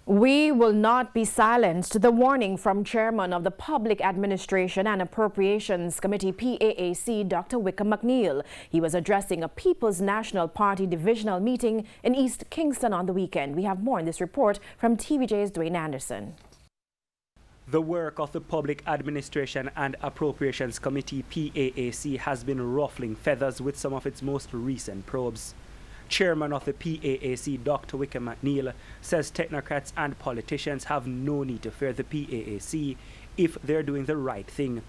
We will not be silenced. The warning from Chairman of the Public Administration and Appropriations Committee PAAC, Dr. Wickham McNeil. He was addressing a People's National Party divisional meeting in East Kingston on the weekend. We have more in this report from TVJ's Dwayne Anderson. The work of the Public Administration and Appropriations Committee PAAC has been ruffling feathers with some of its most recent probes. Chairman of the PAAC, Dr. Wickham McNeil, says technocrats and politicians have no need to fear the PAAC if they're doing the right thing.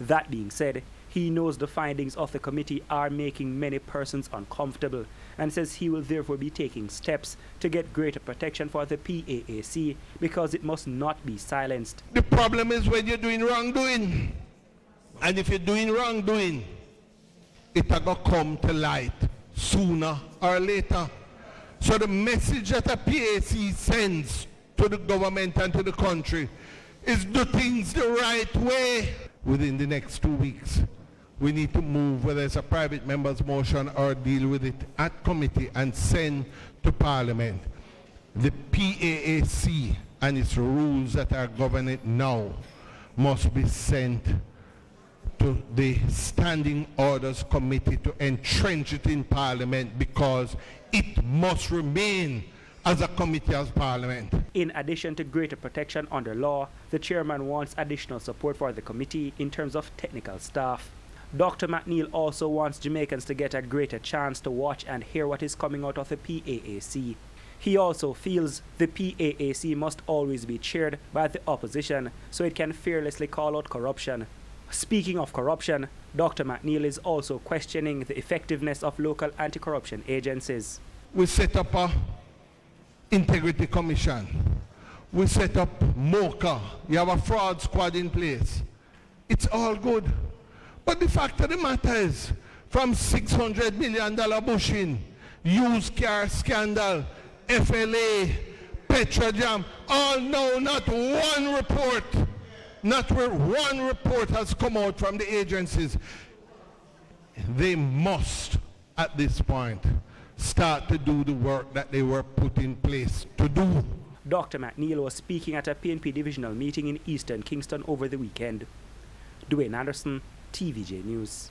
That being said, he knows the findings of the committee are making many persons uncomfortable and says he will therefore be taking steps to get greater protection for the PAAC because it must not be silenced. The problem is when you're doing wrongdoing. And if you're doing wrongdoing, it'll go come to light sooner or later. So the message that the PAC sends to the government and to the country is do things the right way. Within the next 2 weeks, we need to move, whether it's a private member's motion or deal with it at committee and send to Parliament the PAAC and its rules that are governing it now must be sent to the Standing Orders Committee to entrench it in Parliament because it must remain as a committee of Parliament. In addition to greater protection under law, the chairman wants additional support for the committee in terms of technical staff. Dr. McNeil also wants Jamaicans to get a greater chance to watch and hear what is coming out of the PAAC. He also feels the PAAC must always be chaired by the opposition so it can fearlessly call out corruption. Speaking of corruption, Dr. McNeil is also questioning the effectiveness of local anti-corruption agencies. We set up a Integrity Commission. We set up MOCA. You have a fraud squad in place. It's all good. But the fact of the matter is, from $600 million bushing, used car scandal, FLA, Petrojam, all no, not one report. Not where one report has come out from the agencies. They must, at this point, start to do the work that they were put in place to do. Dr. McNeil was speaking at a PNP divisional meeting in Eastern Kingston over the weekend. Dwayne Anderson, TVJ News.